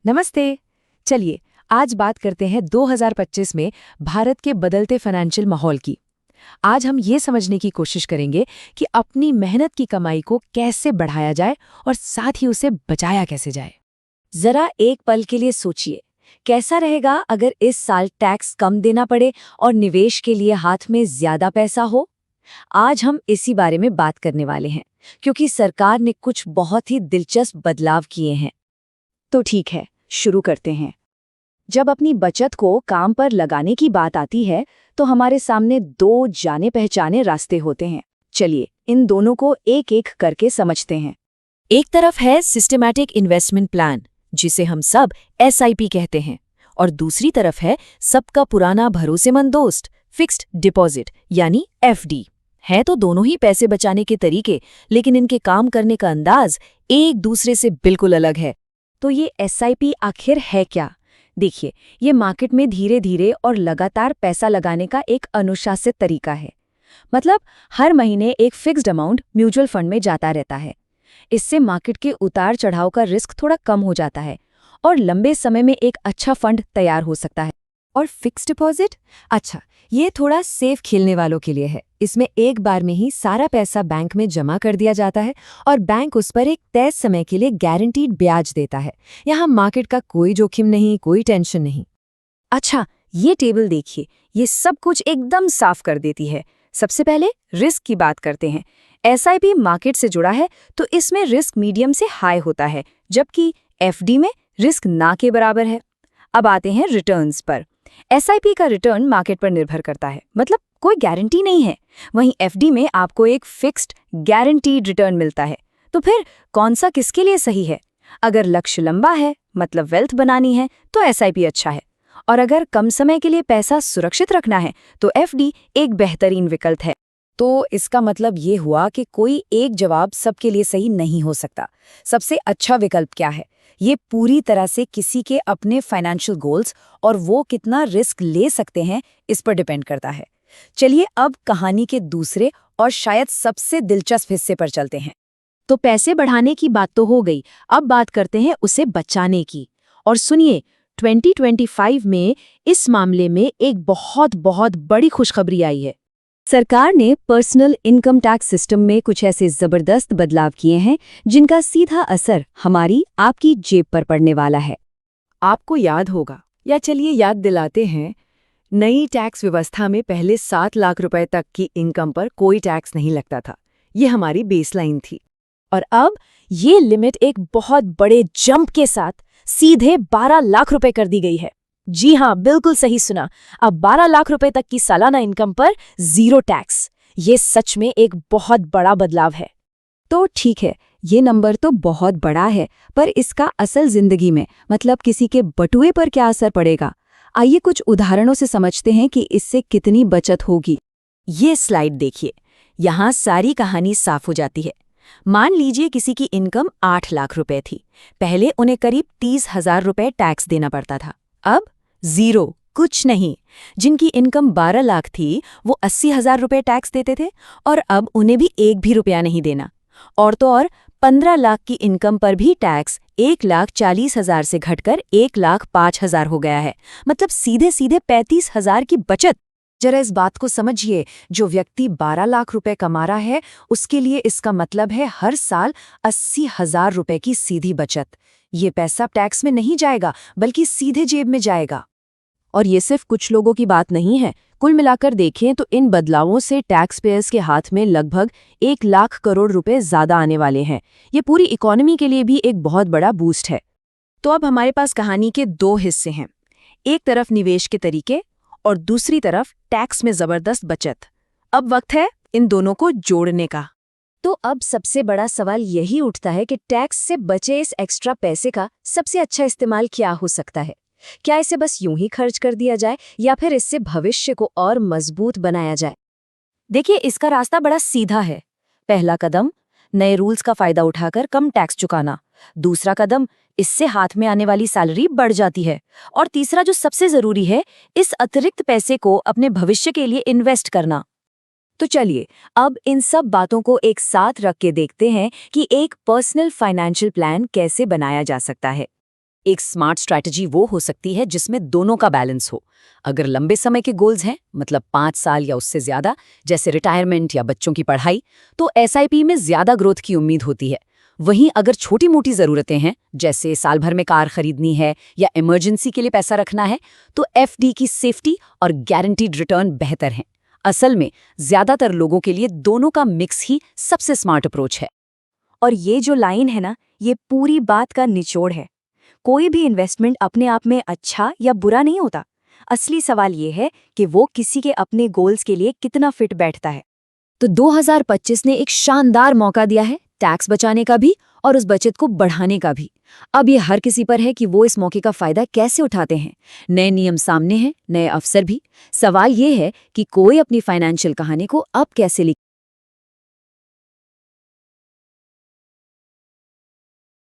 नमस्ते। चलिए आज बात करते हैं 2025 में भारत के बदलते फाइनेंशियल माहौल की। आज हम ये समझने की कोशिश करेंगे कि अपनी मेहनत की कमाई को कैसे बढ़ाया जाए और साथ ही उसे बचाया कैसे जाए। जरा एक पल के लिए सोचिए, कैसा रहेगा अगर इस साल टैक्स कम देना पड़े और निवेश के लिए हाथ में ज्यादा पैसा हो। आज हम इसी बारे में बात करने वाले हैं, क्योंकि सरकार ने कुछ बहुत ही दिलचस्प बदलाव किए हैं। तो ठीक है, शुरू करते हैं। जब अपनी बचत को काम पर लगाने की बात आती है तो हमारे सामने दो जाने पहचाने रास्ते होते हैं। चलिए इन दोनों को एक एक करके समझते हैं। एक तरफ है सिस्टमैटिक इन्वेस्टमेंट प्लान, जिसे हम सब SIP कहते हैं, और दूसरी तरफ है सबका पुराना भरोसेमंद दोस्त फिक्स्ड डिपॉजिट यानी FD। है तो दोनों ही पैसे बचाने के तरीके, लेकिन इनके काम करने का अंदाज एक दूसरे से बिल्कुल अलग है। तो ये SIP आखिर है क्या? देखिए, ये मार्केट में धीरे धीरे और लगातार पैसा लगाने का एक अनुशासित तरीका है। मतलब हर महीने एक फिक्स्ड अमाउंट म्यूचुअल फंड में जाता रहता है। इससे मार्केट के उतार चढ़ाव का रिस्क थोड़ा कम हो जाता है और लंबे समय में एक अच्छा फंड तैयार हो सकता है। और फिक्स्ड डिपॉजिट? अच्छा, ये थोड़ा सेफ खेलने वालों के लिए है। इसमें एक बार में ही सारा पैसा बैंक में जमा कर दिया जाता है और बैंक उस पर एक तय समय के लिए गारंटीड ब्याज देता है। यहाँ मार्केट का कोई जोखिम नहीं, कोई टेंशन नहीं। अच्छा, ये टेबल देखिए, ये सब कुछ एकदम साफ कर देती है। सबसे पहले रिस्क की बात करते हैं। SIP मार्केट से जुड़ा है तो इसमें रिस्क मीडियम से हाई होता है, जबकि FD में रिस्क ना के बराबर है। अब आते हैं रिटर्न्स पर। SIP का रिटर्न मार्केट पर निर्भर करता है, मतलब कोई गारंटी नहीं है। वहीं FD में आपको एक फिक्स्ड गारंटीड रिटर्न मिलता है। तो फिर कौन सा किसके लिए सही है? अगर लक्ष्य लंबा है, मतलब वेल्थ बनानी है, तो SIP अच्छा है। और अगर कम समय के लिए पैसा सुरक्षित रखना है तो FD एक बेहतरीन विकल्प है। तो इसका मतलब ये हुआ कि कोई एक जवाब सबके लिए सही नहीं हो सकता। सबसे अच्छा विकल्प क्या है, ये पूरी तरह से किसी के अपने फाइनेंशियल गोल्स और वो कितना रिस्क ले सकते हैं इस पर डिपेंड करता है। चलिए अब कहानी के दूसरे और शायद सबसे दिलचस्प हिस्से पर चलते हैं। तो पैसे बढ़ाने की बात तो हो गई, अब बात करते हैं उसे बचाने की। और सुनिए, 2025 में इस मामले में एक बहुत बहुत बड़ी खुशखबरी आई है। सरकार ने पर्सनल इनकम टैक्स सिस्टम में कुछ ऐसे जबरदस्त बदलाव किए हैं जिनका सीधा असर हमारी आपकी जेब पर पड़ने वाला है। आपको याद होगा, या चलिए याद दिलाते हैं, नई टैक्स व्यवस्था में पहले 7 लाख रुपए तक की इनकम पर कोई टैक्स नहीं लगता था। ये हमारी बेसलाइन थी। और अब ये लिमिट एक बहुत बड़े जंप के साथ सीधे 12 लाख रुपए कर दी गई है। जी हाँ, बिल्कुल सही सुना। अब 12 लाख रुपए तक की सालाना इनकम पर 0 टैक्स। ये सच में एक बहुत बड़ा बदलाव है। तो ठीक है, ये नंबर तो बहुत बड़ा है, पर इसका असल जिंदगी में, मतलब किसी के बटुए पर क्या असर पड़ेगा? आइए कुछ उदाहरणों से समझते हैं कि इससे कितनी बचत होगी। ये स्लाइड देखिए, यहाँ सारी कहानी साफ हो जाती है। मान लीजिए किसी की इनकम 8 लाख रुपए थी। पहले उन्हें करीब 30,000 रुपए टैक्स देना पड़ता था। अब 0, कुछ नहीं। जिनकी इनकम 12 लाख थी वो 80,000 रुपए टैक्स देते थे और अब उन्हें भी एक भी रुपया नहीं देना। और तो और 15 लाख की इनकम पर भी टैक्स 1,40,000 से घटकर 1,05,000 हो गया है। मतलब सीधे सीधे 35,000 की बचत। जरा इस बात को समझिए, जो व्यक्ति 12 लाख रुपए कमा रहा है उसके लिए इसका मतलब है हर साल 80,000 रुपए की सीधी बचत। ये पैसा टैक्स में नहीं जाएगा बल्कि सीधे जेब में जाएगा। और ये सिर्फ कुछ लोगों की बात नहीं है। कुल मिलाकर देखें तो इन बदलावों से टैक्स पेयर्स के हाथ में लगभग 1 लाख करोड़ रुपए ज्यादा आने वाले हैं। ये पूरी इकोनॉमी के लिए भी एक बहुत बड़ा बूस्ट है। तो अब हमारे पास कहानी के 2 हिस्से हैं। एक तरफ निवेश के तरीके और दूसरी तरफ टैक्स में जबरदस्त बचत। अब वक्त है इन दोनों को जोड़ने का। तो अब सबसे बड़ा सवाल यही उठता है कि टैक्स से बचे इस एक्स्ट्रा पैसे का सबसे अच्छा इस्तेमाल क्या हो सकता है? क्या इसे बस यूं ही खर्च कर दिया जाए या फिर इससे भविष्य को और मजबूत बनाया जाए? देखिए, इसका रास्ता बड़ा सीधा है। पहला कदम, नए रूल्स का फायदा उठाकर कम टैक्स चुकाना। दूसरा कदम, इससे हाथ में आने वाली सैलरी बढ़ जाती है। और तीसरा जो सबसे जरूरी है, इस अतिरिक्त पैसे को अपने भविष्य के लिए इन्वेस्ट करना। तो चलिए अब इन सब बातों को एक साथ रख के देखते हैं कि एक पर्सनल फाइनेंशियल प्लान कैसे बनाया जा सकता है। एक स्मार्ट स्ट्रैटेजी वो हो सकती है जिसमें दोनों का बैलेंस हो। अगर लंबे समय के गोल्स हैं, मतलब 5 साल या उससे ज्यादा, जैसे रिटायरमेंट या बच्चों की पढ़ाई, तो एसआईपी में ज्यादा ग्रोथ की उम्मीद होती है। वहीं अगर छोटी मोटी ज़रूरतें हैं, जैसे साल भर में कार खरीदनी है या इमरजेंसी के लिए पैसा रखना है, तो एफडी की सेफ्टी और गारंटीड रिटर्न बेहतर हैं। असल में ज्यादातर लोगों के लिए दोनों का मिक्स ही सबसे स्मार्ट अप्रोच है। और ये जो लाइन है ना, ये पूरी बात का निचोड़ है। कोई भी इन्वेस्टमेंट अपने आप में अच्छा या बुरा नहीं होता। असली सवाल ये है कि वो किसी के अपने गोल्स के लिए कितना फिट बैठता है। तो 2025 ने एक शानदार मौका दिया है, टैक्स बचाने का भी और उस बचत को बढ़ाने का भी। अब ये हर किसी पर है कि वो इस मौके का फायदा कैसे उठाते हैं। नए नियम सामने हैं, नए अवसर भी। सवाल ये है कि कोई अपनी फाइनेंशियल कहानी को अब कैसे